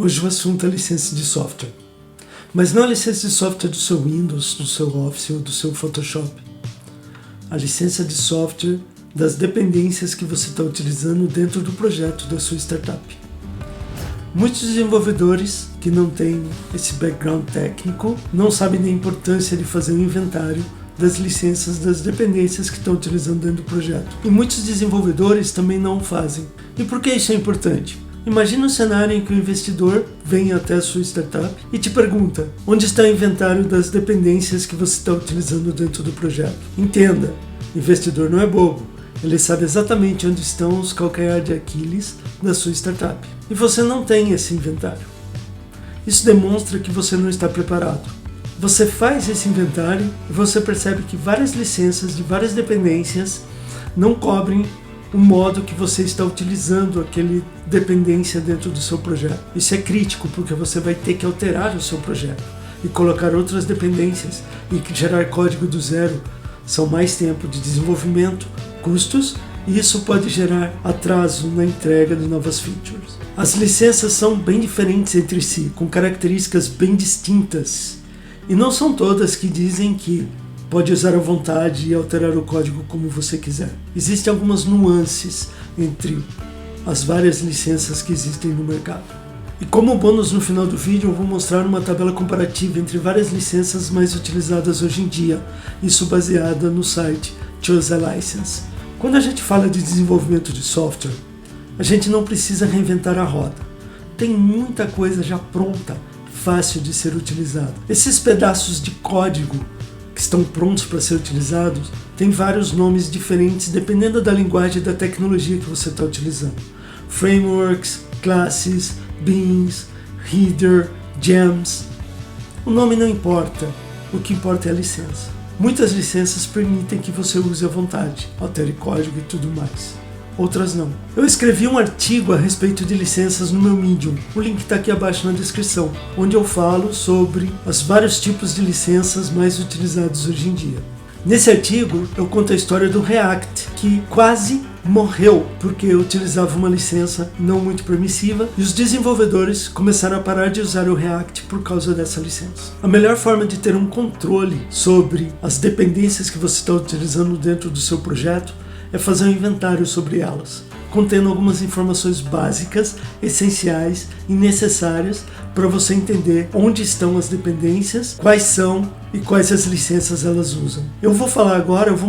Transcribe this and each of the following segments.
Hoje o assunto é licença de software. Mas não a licença de software do seu Windows, do seu Office ou do seu Photoshop. A licença de software das dependências que você está utilizando dentro do projeto da sua startup. Muitos desenvolvedores que não têm esse background técnico não sabem da importância de fazer um inventário das licenças das dependências que estão utilizando dentro do projeto. E muitos desenvolvedores também não o fazem. E por que isso é importante? Imagina um cenário em que o investidor vem até a sua startup e te pergunta onde está o inventário das dependências que você está utilizando dentro do projeto. Entenda, investidor não é bobo, ele sabe exatamente onde estão os calcanhares de Aquiles da sua startup. E você não tem esse inventário. Isso demonstra que você não está preparado. Você faz esse inventário e você percebe que várias licenças de várias dependências não cobrem o modo que você está utilizando aquele dependência dentro do seu projeto. Isso é crítico porque você vai ter que alterar o seu projeto e colocar outras dependências e gerar código do zero. São mais tempo de desenvolvimento, custos, e isso pode gerar atraso na entrega de novas features. As licenças são bem diferentes entre si, com características bem distintas, e não são todas que dizem que pode usar à vontade e alterar o código como você quiser. Existem algumas nuances entre as várias licenças que existem no mercado. E como bônus no final do vídeo eu vou mostrar uma tabela comparativa entre várias licenças mais utilizadas hoje em dia, isso baseada no site Choose a License. Quando a gente fala de desenvolvimento de software, a gente não precisa reinventar a roda. Tem muita coisa já pronta, fácil de ser utilizada. Esses pedaços de código que estão prontos para ser utilizados, tem vários nomes diferentes dependendo da linguagem e da tecnologia que você está utilizando. Frameworks, classes, beans, header, gems. O nome não importa, o que importa é a licença. Muitas licenças permitem que você use à vontade, altere código e tudo mais. Outras não. Eu escrevi um artigo a respeito de licenças no meu Medium, o link está aqui abaixo na descrição, onde eu falo sobre os vários tipos de licenças mais utilizados hoje em dia. Nesse artigo eu conto a história do React, que quase morreu porque utilizava uma licença não muito permissiva e os desenvolvedores começaram a parar de usar o React por causa dessa licença. A melhor forma de ter um controle sobre as dependências que você está utilizando dentro do seu projeto é fazer um inventário sobre elas, contendo algumas informações básicas, essenciais e necessárias para você entender onde estão as dependências, quais são e quais as licenças elas usam. Eu vou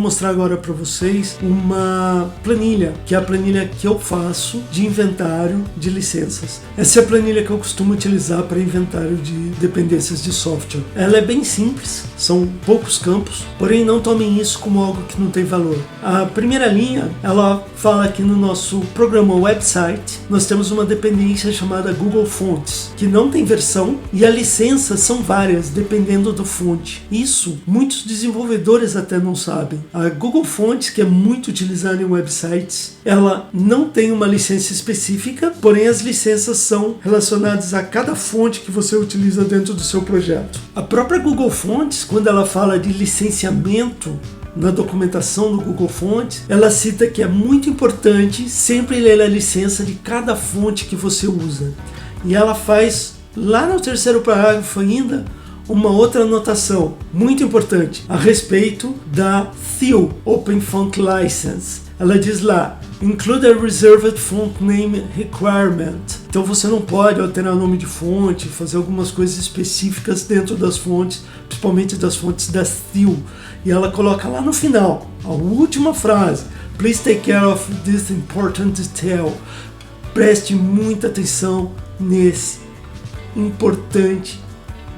mostrar agora para vocês uma planilha, que é a planilha que eu faço de inventário de licenças. Essa é a planilha que eu costumo utilizar para inventário de dependências de software. Ela é bem simples, são poucos campos, porém não tomem isso como algo que não tem valor. A primeira linha, ela fala que no nosso programa website, nós temos uma dependência chamada Google Fonts, que não tem versão e as licenças são várias, dependendo do fonte. Isso muitos desenvolvedores até não sabem. A Google Fonts, que é muito utilizada em websites, ela não tem uma licença específica, porém as licenças são relacionadas a cada fonte que você utiliza dentro do seu projeto. A própria Google Fonts, quando ela fala de licenciamento na documentação do Google Fonts, ela cita que é muito importante sempre ler a licença de cada fonte que você usa. E ela faz, lá no terceiro parágrafo ainda, uma outra anotação muito importante a respeito da THIL, Open Font License. Ela diz lá, include a reserved font name requirement. Então você não pode alterar o nome de fonte, fazer algumas coisas específicas dentro das fontes, principalmente das fontes da THIL. E ela coloca lá no final, a última frase, please take care of this important detail. Preste muita atenção nesse importante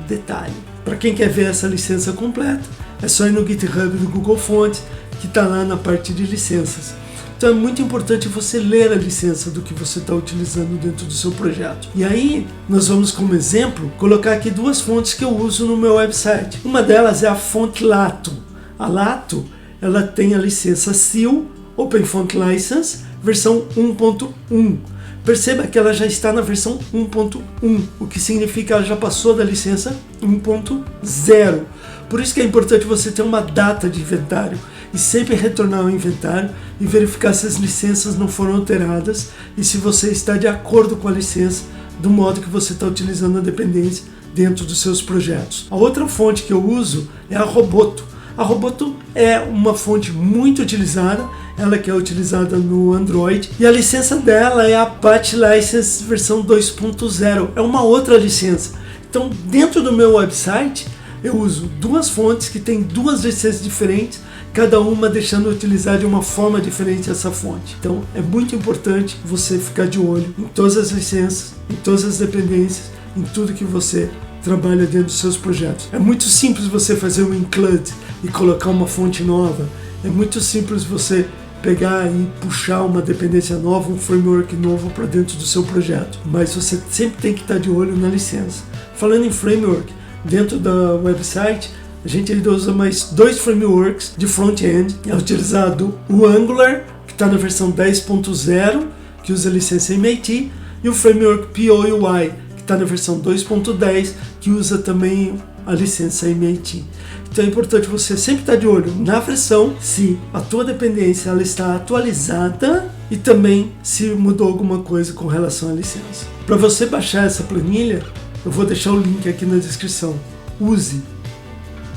detalhe. Para quem quer ver essa licença completa, é só ir no GitHub do Google Fonts, que está lá na parte de licenças. Então é muito importante você ler a licença do que você está utilizando dentro do seu projeto. E aí, nós vamos como exemplo, colocar aqui duas fontes que eu uso no meu website. Uma delas é a fonte Lato. A Lato, ela tem a licença SEAL, Open Font License, versão 1.1. Perceba que ela já está na versão 1.1, o que significa que ela já passou da licença 1.0. Por isso que é importante você ter uma data de inventário e sempre retornar ao inventário e verificar se as licenças não foram alteradas e se você está de acordo com a licença do modo que você está utilizando a dependência dentro dos seus projetos. A outra fonte que eu uso é a Roboto. A Roboto é uma fonte muito utilizada, ela que é utilizada no Android, e a licença dela é a Apache License versão 2.0, é uma outra licença. Então, dentro do meu website, eu uso duas fontes que têm duas licenças diferentes, cada uma deixando utilizar de uma forma diferente essa fonte. Então, é muito importante você ficar de olho em todas as licenças, em todas as dependências, em tudo que você trabalha dentro dos seus projetos. É muito simples você fazer um include e colocar uma fonte nova. É muito simples você pegar e puxar uma dependência nova, um framework novo para dentro do seu projeto. Mas você sempre tem que estar de olho na licença. Falando em framework, dentro da website, a gente ainda usa mais dois frameworks de front-end. É utilizado o Angular, que está na versão 10.0, que usa a licença MIT, e o framework POUI, que está na versão 2.10, que usa também a licença MIT. Então é importante você sempre estar de olho na versão, se a tua dependência ela está atualizada e também se mudou alguma coisa com relação à licença. Para você baixar essa planilha, eu vou deixar o link aqui na descrição. Use.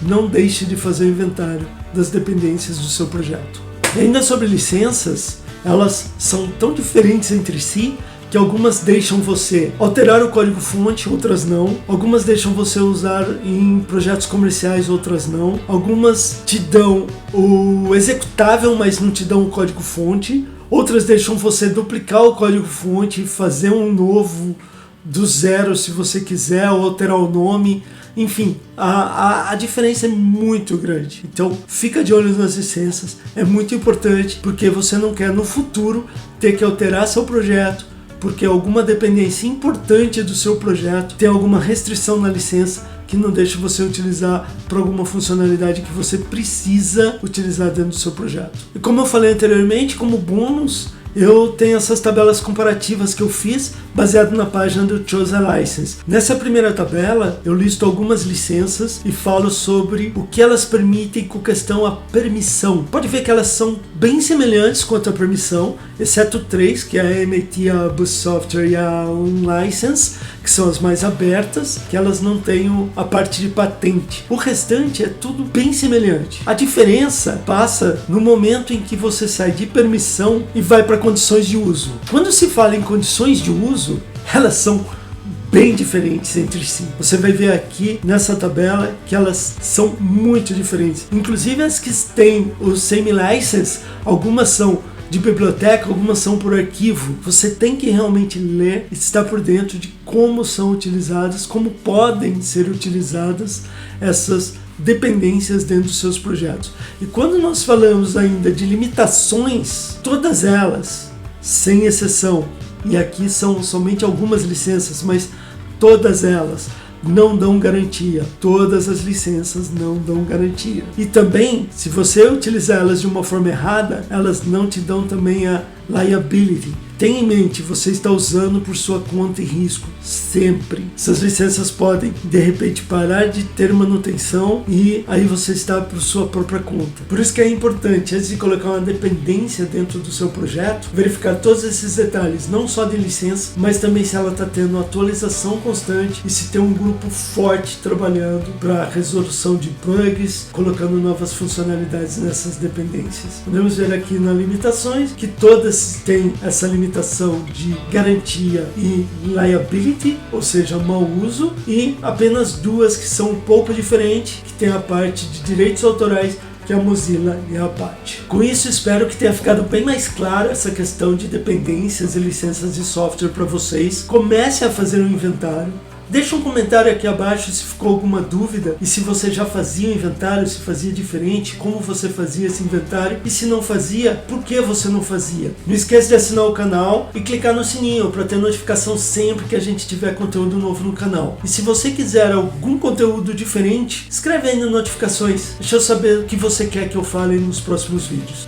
Não deixe de fazer o inventário das dependências do seu projeto. E ainda sobre licenças, elas são tão diferentes entre si que algumas deixam você alterar o código-fonte, outras não. Algumas deixam você usar em projetos comerciais, outras não. Algumas te dão o executável, mas não te dão o código-fonte. Outras deixam você duplicar o código-fonte e fazer um novo do zero se você quiser, ou alterar o nome. Enfim, a diferença é muito grande. Então, fica de olho nas licenças. É muito importante, porque você não quer no futuro ter que alterar seu projeto, porque alguma dependência importante do seu projeto tem alguma restrição na licença que não deixa você utilizar para alguma funcionalidade que você precisa utilizar dentro do seu projeto. E como eu falei anteriormente, como bônus, eu tenho essas tabelas comparativas que eu fiz baseado na página do Choose a License. Nessa primeira tabela, eu listo algumas licenças e falo sobre o que elas permitem com questão à permissão. Pode ver que elas são bem semelhantes quanto à permissão, exceto três, que é a MIT, a Boost Software e a Unlicense, que são as mais abertas, que elas não têm a parte de patente. O restante é tudo bem semelhante. A diferença passa no momento em que você sai de permissão e vai para condições de uso. Quando se fala em condições de uso, elas são bem diferentes entre si. Você vai ver aqui nessa tabela que elas são muito diferentes. Inclusive as que têm o semi-license, algumas são de biblioteca, algumas são por arquivo. Você tem que realmente ler e estar por dentro de como são utilizadas, como podem ser utilizadas essas dependências dentro dos seus projetos. E quando nós falamos ainda de limitações, todas elas, sem exceção, e aqui são somente algumas licenças, mas todas elas não dão garantia. Todas as licenças não dão garantia. E também, se você utilizar elas de uma forma errada, elas não te dão também a liability. Tenha em mente, você está usando por sua conta e risco, sempre. Essas licenças podem, de repente, parar de ter manutenção e aí você está por sua própria conta. Por isso que é importante, antes de colocar uma dependência dentro do seu projeto, verificar todos esses detalhes, não só de licença, mas também se ela está tendo atualização constante e se tem um grupo forte trabalhando para resolução de bugs, colocando novas funcionalidades nessas dependências. Podemos ver aqui nas limitações que todas têm essa limitação de garantia e liability, ou seja, mau uso, e apenas duas que são um pouco diferentes, que tem a parte de direitos autorais, que é a Mozilla e a Apache. Com isso, espero que tenha ficado bem mais claro essa questão de dependências e licenças de software para vocês. Comece a fazer um inventário. Deixa um comentário aqui abaixo se ficou alguma dúvida e se você já fazia o inventário, se fazia diferente, como você fazia esse inventário e se não fazia, por que você não fazia. Não esqueça de assinar o canal e clicar no sininho para ter notificação sempre que a gente tiver conteúdo novo no canal. E se você quiser algum conteúdo diferente, escreve aí nas notificações. Deixa eu saber o que você quer que eu fale nos próximos vídeos.